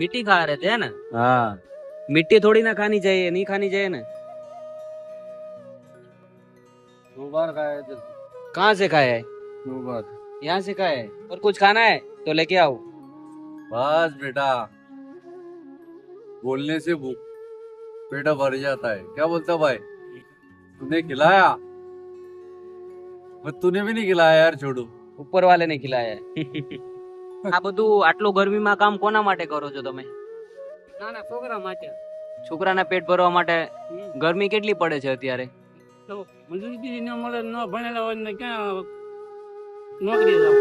मिट्टी खा रहे थे है ना। हाँ। मिट्टी थोड़ी ना खानी चाहिए, नहीं खानी चाहिए ना। 2 बार खाया थे। कहाँ से खाया है? 2 बार। यहाँ से खाया है। और कुछ खाना है तो लेके आओ। बस बेटा, बोलने से भूख पेटा भर जाता है। क्या बोलता भाई? तूने खिलाया, पर तूने भी नहीं खिलाया यार, छोड़ू। ઉપર વાલે ને ખિલાયા है। આ બધું આટલું ગરમીમાં કામ કોના માટે કરો છો તમે? નાના છોકરા માટે છોકરાના પેટ ભરવા માટે। ગરમી કેટલી પડે છે અત્યારે? તો મજૂરી બીજી ન મળે, ન ભણેલા હોય ને ક્યાં નોકરી જાવ।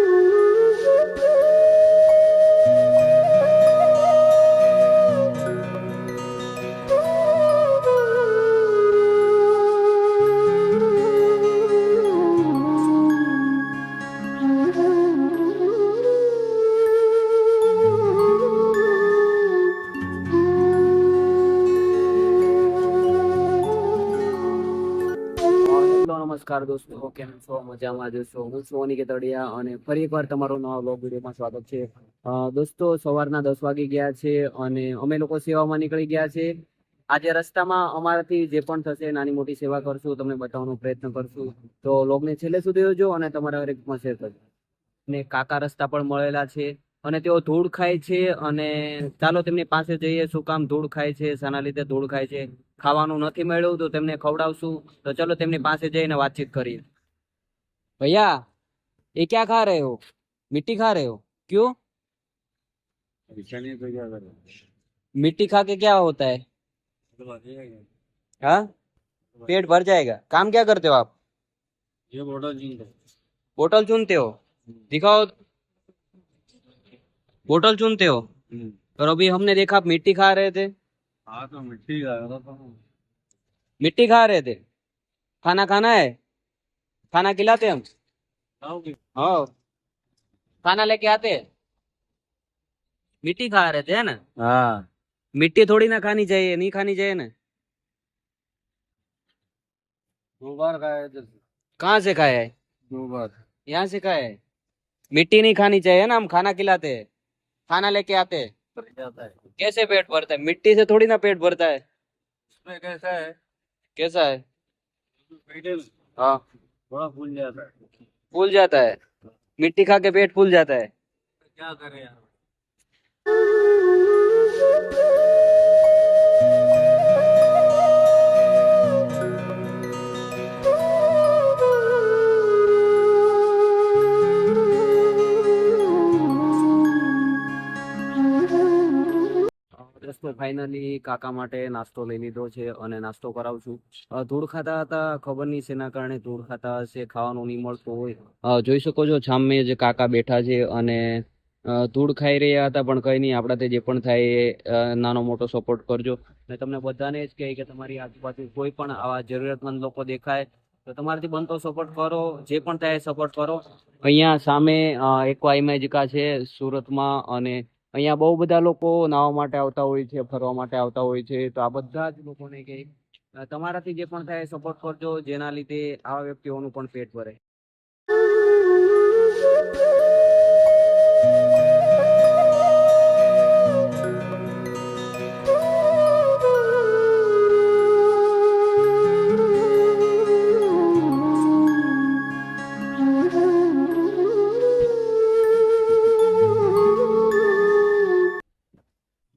હેલો નમસ્કાર દોસ્તો, કેમ છો? મજામાં જશો? હું છું અનિકેત તળિયા અને ફરી એકવાર તમારો નવા વ્લોગ વિડીયોમાં સ્વાગત છે। દોસ્તો, સવારના 10 વાગી ગયા છે અને અમે લોકો સેવામાં નીકળી ગયા છે। આજે રસ્તામાં અમારાથી જે પણ થશે નાની મોટી સેવા કરશું, તમને બતાવવાનો પ્રયત્ન કરશું। તો વ્લોગને છેલ્લે સુધી જોજો અને તમારા હરેકમાં શેર કરજો। ને કાકા રસ્તા પર મળેલા છે અને તેઓ ધૂળ ખાય છે અને ચાલો તેમની પાસે જઈએ। શું કામ ધૂળ ખાય છે, શાના લીધે ધૂળ ખાય છે? ખાવાનું નથી મળ્યું તો તેમને ખવડાવશું। तो चलो તેમની પાસે જઈને વાતચીત કરીએ। भैया, ये क्या खा रहे हो? मिट्टी खा रहे हो? क्यों? ऐसा नहीं तो क्या करें? मिट्टी खा के क्या होता है? हाँ, पेट भर जाएगा। काम क्या करते हो आप? ये बोतल जी। बोतल चुनते हो? दिखाओ। बोतल चुनते हो? और अभी हमने देखा आप मिट्टी खा रहे थे। हाँ तो मिट्टी का था तो। मिट्टी खा रहे थे। खाना खाना है? खाना खिलाते हम। खाओगे? हाँ, खाना लेके आते हैं। मिट्टी खा रहे थे है ना। हाँ। मिट्टी थोड़ी ना खानी चाहिए, नहीं खानी चाहिए ना। 2 बार खाया थे। कहाँ से खाया है? 2 बार। यहाँ से खाया है। मिट्टी नहीं खानी चाहिए ना, हम खाना खिलाते हैं। खाना लेके आते हैं। भर जाता है। कैसे पेट भरता है? मिट्टी से थोड़ी ना पेट भरता है। इसमें कैसा है? कैसा है? पेट हाँ, थोड़ा फूल जाता है। फूल जाता है। मिट्टी खा के पेट फूल जाता है। क्या करें यार? દોસ્તો, ફાઇનલી કાકા માટે નાસ્તો લઈ લીધો છે અને નાસ્તો કરાવું છું। ધૂળ ખાતા હતા, ખબર નહીં શેના કારણે ધૂળ ખાતા હશે, ખાવાનું નહીં મળતું હોય। જોઈ શકો છો સામે જે કાકા બેઠા છે અને ધૂળ ખાઈ રહ્યા હતા, પણ કઈ નહીં, આપણાથી જે પણ થાય એ નાનો મોટો સપોર્ટ કરજો। ને તમને બધાને જ કહે કે તમારી આજુબાજુ કોઈ પણ આવા જરૂરિયાતમંદ લોકો દેખાય તો તમારાથી બનતો સપોર્ટ કરો, જે પણ થાય સપોર્ટ કરો। અહીંયા સામે એક્વા ઇમેજિકા છે સુરતમાં અને અહીંયા બહુ બધા લોકો નાહવા માટે આવતા હોય છે, ફરવા માટે આવતા હોય છે। તો આ બધા જ લોકોને કે તમારાથી જે પણ થાય સપોર્ટ કરજો, જેના લીધે આવા વ્યક્તિઓનું પણ પેટ ભરે।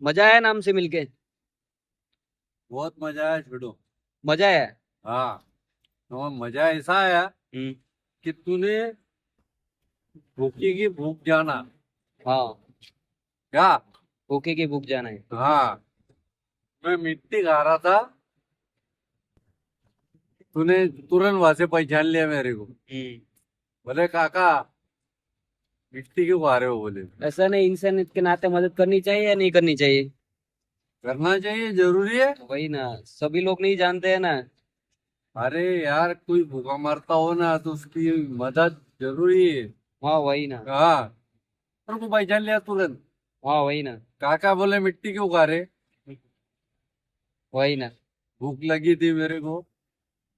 मजा आया नाम से मिलके? बहुत मजा आया छोड़ो। मजा आया। हाँ, तो मजा ऐसा आया कि तूने भूखी की भूख जाना। हाँ, क्या? भूखे की भूख जाना है। हाँ, मैं मिट्टी खा रहा था, तूने तुरंत वहां से पहचान लिया मेरे को। बोले काका, मिट्टी क्यों खा रहे हो? बोले ऐसा नहीं, इंसानियत के नाते मदद करनी चाहिए या नहीं करनी चाहिए? करना चाहिए, जरूरी है। वही ना, सभी लोग नहीं जानते हैं ना। अरे यार, कोई भूखा मरता हो ना तो उसकी मदद जरूरी है। हाँ वही ना। हाँ, तेरे को पहचान लिया तुरंत। हाँ वही ना। काका बोले मिट्टी क्यों खा रहे? वही ना। भूख लगी थी मेरे को,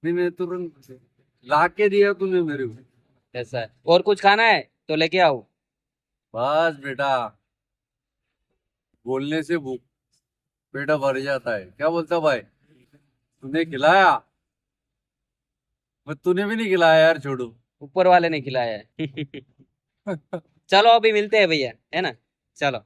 मैंने तुरंत ला के दिया तूने मेरे को। ऐसा है। और कुछ खाना है तो लेके आओ। बस बेटा, बोलने से भूख पेट भर जाता है। क्या बोलता भाई, तूने खिलाया? मैं तूने भी नहीं खिलाया यार, छोड़ू। ऊपर वाले ने खिलाया है। चलो अभी मिलते हैं भैया, है ना? ચાલો.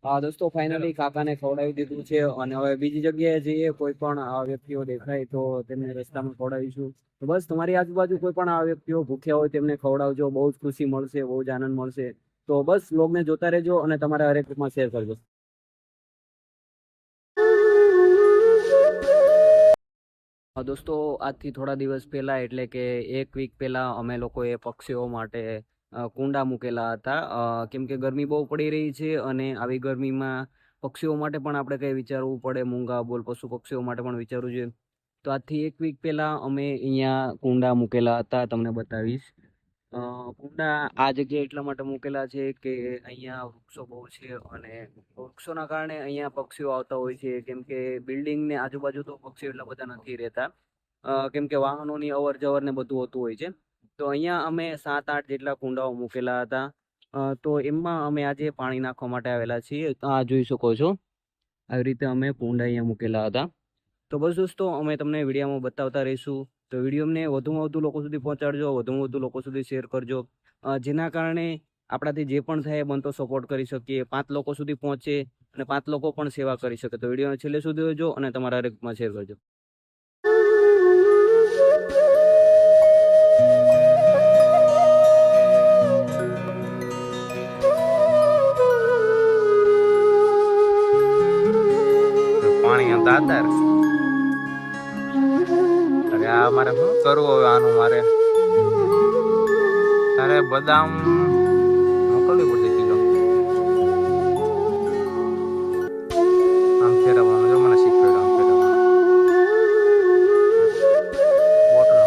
હા દોસ્તો, ફાઇનલી કાકાને ખવડાવી દીધું છે અને હવે બીજી જગ્યાએ જઈએ. કોઈ પણ આ વ્યક્તિઓ દેખાય તો તેમને રસ્તામાં ખવડાવીશું. તો બસ તમારી આજુબાજુ કોઈ પણ આ વ્યક્તિઓ ભૂખ્યા હોય તેમને ખવડાવજો. બહુ જ ખુશી મળશે, બહુ જ આનંદ મળશે. તો બસ વ્લોગને જોતા રહેજો અને તમારા હરેક ગ્રુપમાં શેર કરજો. દોસ્તો, આજથી થોડા દિવસ પહેલા એટલે કે એક વીક પહેલા અમે લોકોએ પક્ષીઓ માટે કુંડા મૂકેલા હતા. કેમ કે ગરમી બહુ પડી રહી છે અને આવી ગરમીમાં પક્ષીઓ માટે પણ આપણે કંઈ વિચારવું પડે. મૂંગા બોલ પશુ પક્ષીઓ માટે પણ વિચારવું જોઈએ. તો આજથી એક વીક પહેલા અમે અહીંયા કુંડા મૂકેલા હતા, તમને બતાવીશ. કુંડા આ જગ્યાએ એટલા માટે મૂકેલા છે કે અહીંયા વૃક્ષો બહુ છે અને વૃક્ષોના કારણે અહીંયા પક્ષીઓ આવતા હોય છે. કેમ કે બિલ્ડિંગને આજુબાજુ તો પક્ષીઓ એટલા બધા નથી રહેતા, કેમ કે વાહનોની અવર જવર ને બધું હોતું હોય છે. તો અહીંયા અમે 7-8 જેટલા કુંડાઓ મૂકેલા હતા. તો એમાં અમે આજે પાણી નાખવા માટે આવેલા છીએ. આ જોઈ શકો છો, આવી રીતે અમે કુંડા અહીંયા મૂકેલા હતા. તો બસ દોસ્તો, અમે તમને વિડીયોમાં બતાવતા રહીશું. તો વિડીયોને વધુમાં વધુ લોકો સુધી પહોંચાડજો, વધુમાં વધુ લોકો સુધી શેર કરજો, જેના કારણે આપણાથી જે પણ થાય એ બનતો સપોર્ટ કરી શકીએ. 5 લોકો સુધી પહોંચે અને 5 લોકો પણ સેવા કરી શકે. તો વિડીયોને છેલ્લે સુધી જોજો અને તમારા હરેકમાં શેર કરજો. પાણી દાદર. અરે આ મારે શું કરવું હવે આનું? મારે તારે બદામ મોકલવી પડશે કિલો. આમ ફેરવવાનું, જો મને શીખવાડ્યું આમ ફેરવવાનું. બોટલ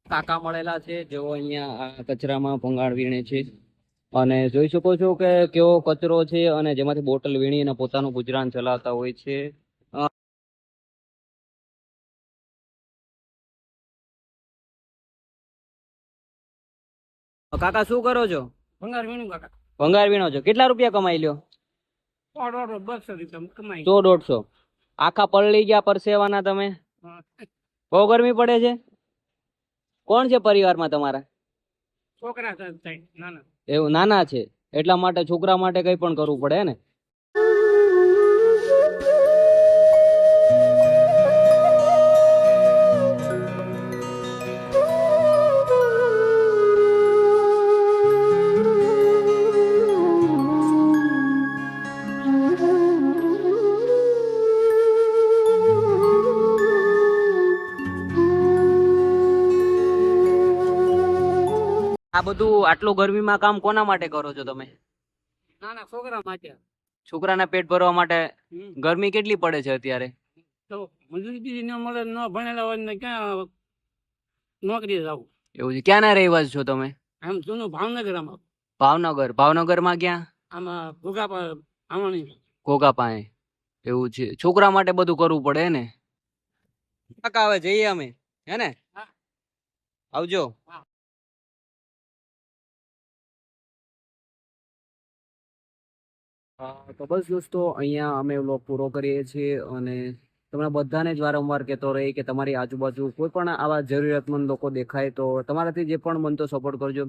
કાકા મળેલા છે જેઓ અહીંયા આ કચરામાં ભંગાણ વીણે છે અને જોઈ શકો છો કે કેવો કચરો છે અને જેમાંથી બોટલ વીણી અને પોતાનું ગુજરાન ચલાવતા હોય છે. કાકા શું કરો છો? ભંગાર વીણું કાકા. ભંગાર વીણો છો? કેટલા રૂપિયા કમાઈ લ્યો? 200 રૂપિયા કમાઈ. 100-150? આખા પલળી ગયા પરસેવાના તમે. બહુ ગરમી પડે છે. કોણ છે પરિવારમાં તમારા? છોકરા થાય નાના. એવું નાના છે એટલા માટે છોકરા માટે કઈ પણ કરવું પડે ને. આ બધું આટલું ગરમીમાં કામ કોના માટે કરો છો તમે? નાના છોકરા માટે. છોકરાના પેટ ભરવા માટે. ગરમી કેટલી પડે છે અત્યારે? તો મજૂરી બીજી ન મળે, ન ભણેલા હોય ને ક્યાં નોકરી જવું. એવું છે. ક્યાંના રહેવાસી છો તમે? આમ જૂનું ભાવનગર. આમાં ભાવનગર. ભાવનગરમાં ક્યાં? આમાં ભૂગા આમણી ઘોઘા પાસે. એવું છે. છોકરા માટે બધું કરવું પડે ને. કાકા હવે જઈએ અમે, હે ને? હા. આવજો. તો બસ દોસ્તો, અહીંયા અમે વ્લોગ પૂરો કરીએ છીએ અને તમને બધાને જ વારંવાર કહેતો રહી કે તમારી આજુબાજુ કોઈ પણ આવા જરૂરિયાતમંદ લોકો દેખાય તો તમારાથી જે પણ બનતો સપોર્ટ કરજો.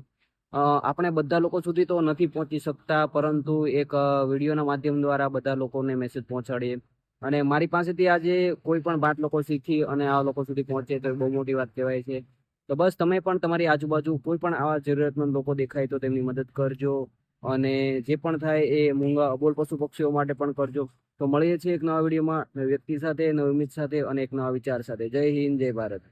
આપણે બધા લોકો સુધી તો નથી પહોંચી શકતા, પરંતુ એક વિડીયોના માધ્યમ દ્વારા બધા લોકોને મેસેજ પહોંચાડીએ અને મારી પાસેથી આજે કોઈ પણ 5 લોકો શીખી અને આ લોકો સુધી પહોંચે તો બહુ મોટી વાત કહેવાય છે. તો બસ તમે પણ તમારી આજુબાજુ કોઈ પણ આવા જરૂરિયાતમંદ લોકો દેખાય તો તેમની મદદ કરજો અને જે પણ થાય એ મૂંગા અબોલ પશુ પક્ષીઓ માટે પણ કરજો. તો મળીએ છીએ એક નવા વિડીયોમાં, નવી વ્યક્તિ સાથે, નવી ઉમ્મીદ સાથે અને એક નવા વિચાર સાથે. જય હિન્દ, જય ભારત.